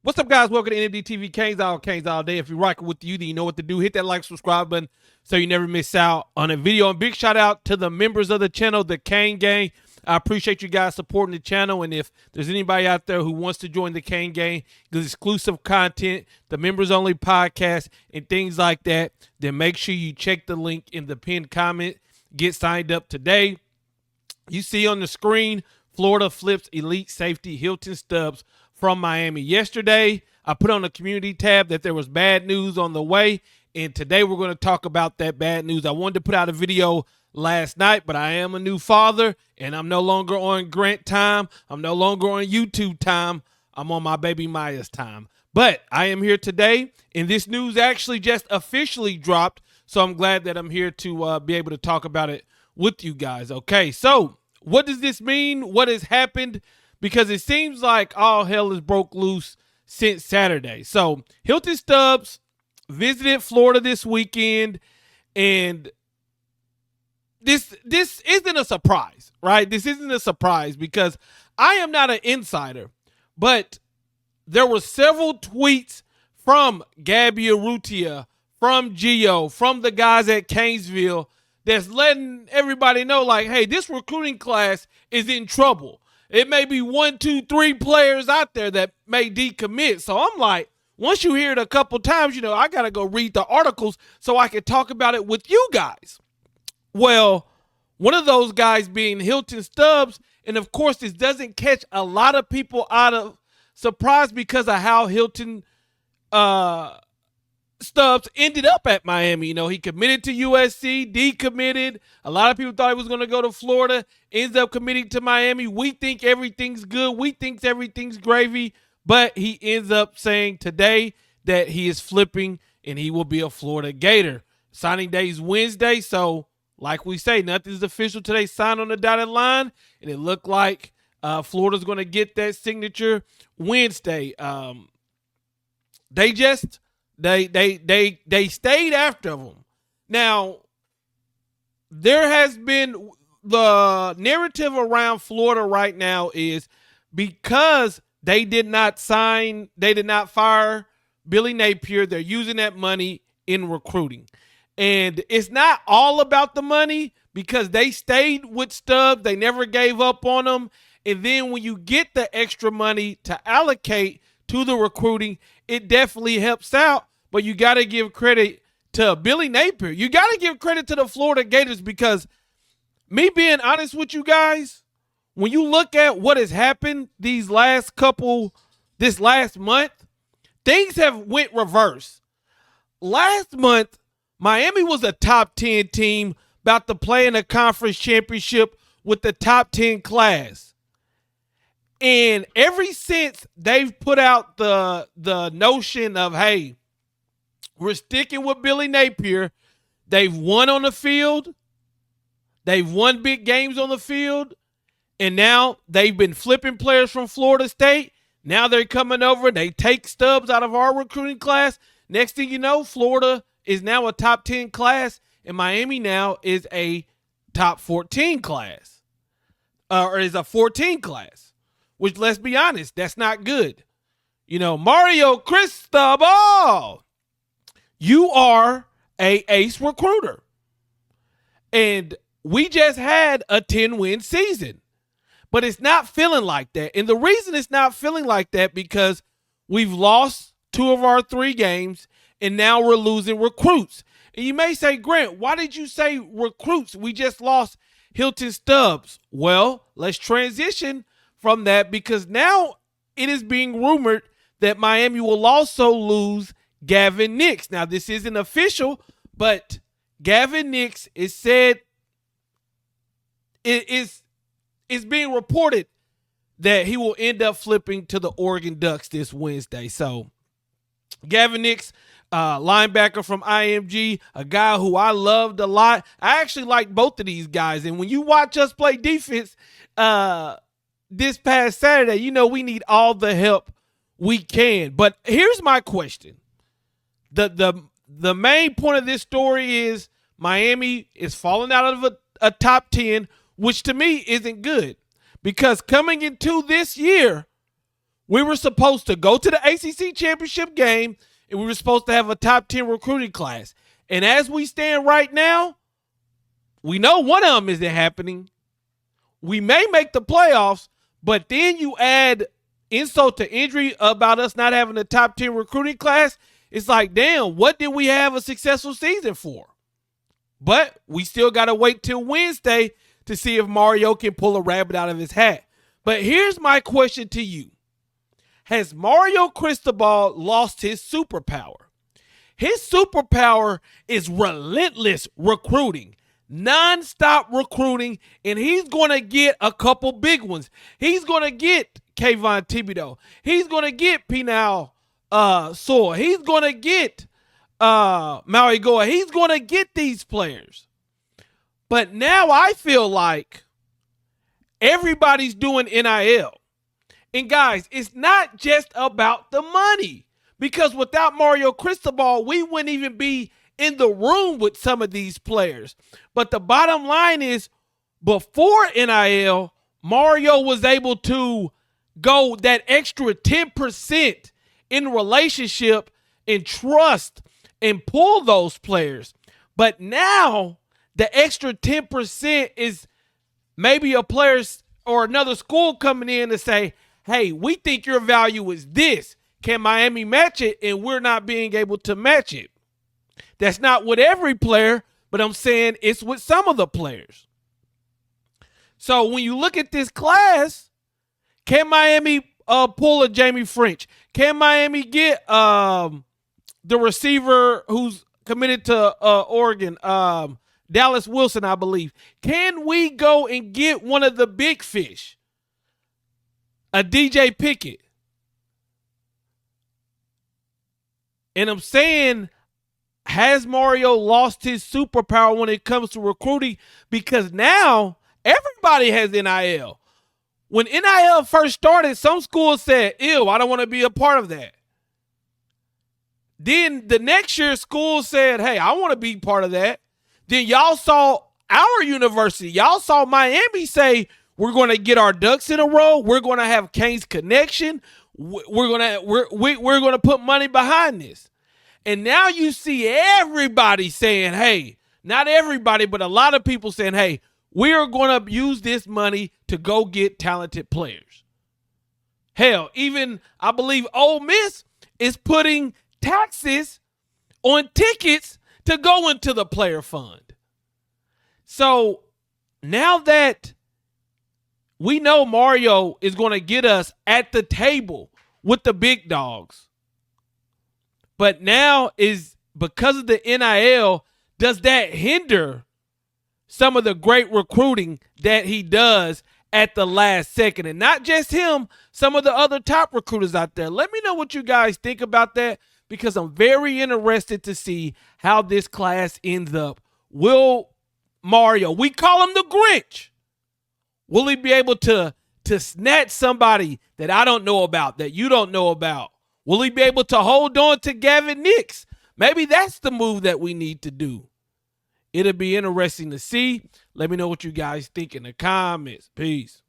What's up, guys? Welcome to NMD TV. Canes all day. If you're rocking with you, then you know what to do. Hit that like, subscribe button so you never miss out on a video. And big shout out to the members of the channel, the Kane Gang. I appreciate you guys supporting the channel. And if there's anybody out there who wants to join the Kane Gang, get exclusive content, the members only podcast, and things like that, then make sure you check the link in the pinned comment. Get signed up today. You see on the screen, Florida flips elite safety Hylton Stubbs from Miami. Yesterday, I put on the community tab that there was bad news on the way, and today we're going to talk about that bad news. I wanted to put out a video last night, but I am a new father, and I'm no longer on Grant time. I'm no longer on YouTube time. I'm on my baby Maya's time. But I am here today, and this news actually just officially dropped, so I'm glad that I'm here to be able to talk about it with you guys. Okay, so what does this mean? What has happened? Because it seems like all hell has broke loose since Saturday. So Hylton Stubbs visited Florida this weekend, and this isn't a surprise, right? This isn't a surprise because I am not an insider, but there were several tweets from Gabby Arrutia, from Gio, from the guys at Canesville that's letting everybody know, like, hey, this recruiting class is in trouble. It may be 1, 2, 3 players out there that may decommit. So I'm like, once you hear it a couple times, you know, I got to go read the articles so I can talk about it with you guys. Well, one of those guys being Hylton Stubbs. And of course, this doesn't catch a lot of people out of surprise because of how Hylton Stubbs ended up at Miami. You know, he committed to USC, decommitted. A lot of people thought he was going to go to Florida, ends up committing to Miami. We think everything's good. We think everything's gravy. But he ends up saying today that he is flipping and he will be a Florida Gator. Signing day is Wednesday. So, like we say, nothing's official today. Signed on the dotted line. And it looked like Florida's going to get that signature Wednesday. They stayed after him. Now, there has been the narrative around Florida right now is because they did not fire Billy Napier, they're using that money in recruiting. And it's not all about the money because they stayed with Stubbs. They never gave up on him. And then when you get the extra money to allocate to the recruiting, it definitely helps out. But you got to give credit to Billy Napier. You got to give credit to the Florida Gators because me being honest with you guys, when you look at what has happened this last month, things have went reverse. Last month, Miami was a top 10 team about to play in a conference championship with the top 10 class. And ever since they've put out the notion of, hey, we're sticking with Billy Napier, they've won on the field, they've won big games on the field, and now they've been flipping players from Florida State. Now they're coming over, they take Stubbs out of our recruiting class. Next thing you know, Florida is now a top 10 class, and Miami now is a top 14 class, or is a 14 class, which, let's be honest, that's not good. You know, Mario Cristobal, you are a ace recruiter. And we just had a 10-win season. But it's not feeling like that. And the reason it's not feeling like that because we've lost 2 of our 3 games, and now we're losing recruits. And you may say, Grant, why did you say recruits? We just lost Hylton Stubbs. Well, let's transition from that because now it is being rumored that Miami will also lose Gavin Nix. Now, this isn't official, but Gavin Nix is said it's being reported that he will end up flipping to the Oregon Ducks this Wednesday. So, Gavin Nix, linebacker from IMG, a guy who I loved a lot. I actually like both of these guys. And when you watch us play defense this past Saturday, you know we need all the help we can. But here's my question. The main point of this story is Miami is falling out of a top 10, which to me isn't good. Because coming into this year, We were supposed to go to the ACC championship game, and we were supposed to have a top 10 recruiting class. And as we stand right now, we know one of them isn't happening. We may make the playoffs, but then you add insult to injury about us not having a top 10 recruiting class. It's like, damn, what did we have a successful season for? But we still got to wait till Wednesday to see if Mario can pull a rabbit out of his hat. But here's my question to you. Has Mario Cristobal lost his superpower? His superpower is relentless recruiting, nonstop recruiting, and he's going to get a couple big ones. He's going to get Kayvon Thibodeau. He's going to get Penal Sewell. He's going to get Maui Goa. He's going to get these players. But now I feel like everybody's doing NIL. And guys, it's not just about the money. Because without Mario Cristobal, we wouldn't even be in the room with some of these players. But the bottom line is, before NIL, Mario was able to go that extra 10% in relationship and trust and pull those players. But now the extra 10% is maybe a player or another school coming in to say, hey, we think your value is this. Can Miami match it? And we're not being able to match it. That's not with every player, but I'm saying it's with some of the players. So when you look at this class, can Miami pull a Jamie French? Can Miami get the receiver who's committed to Oregon, Dallas Wilson, I believe? Can we go and get one of the big fish, a DJ Pickett? And I'm saying, has Mario lost his superpower when it comes to recruiting? Because now everybody has NIL. When NIL first started, some schools said, ew, I don't want to be a part of that. Then the next year, schools said, hey, I want to be part of that. Then y'all saw our university. Y'all saw Miami say, we're going to get our ducks in a row. We're going to have Kane's connection. We're going to put money behind this. And now you see everybody saying, hey, not everybody, but a lot of people saying, hey, we are going to use this money to go get talented players. Hell, even I believe Ole Miss is putting taxes on tickets to go into the player fund. So now that we know Mario is going to get us at the table with the big dogs, but now is because of the NIL, does that hinder some of the great recruiting that he does at the last second? And not just him, some of the other top recruiters out there. Let me know what you guys think about that, because I'm very interested to see how this class ends up. Will Mario, we call him the Grinch, will he be able to snatch somebody that I don't know about, that you don't know about? Will he be able to hold on to Gavin Nix? Maybe that's the move that we need to do. It'll be interesting to see. Let me know what you guys think in the comments. Peace.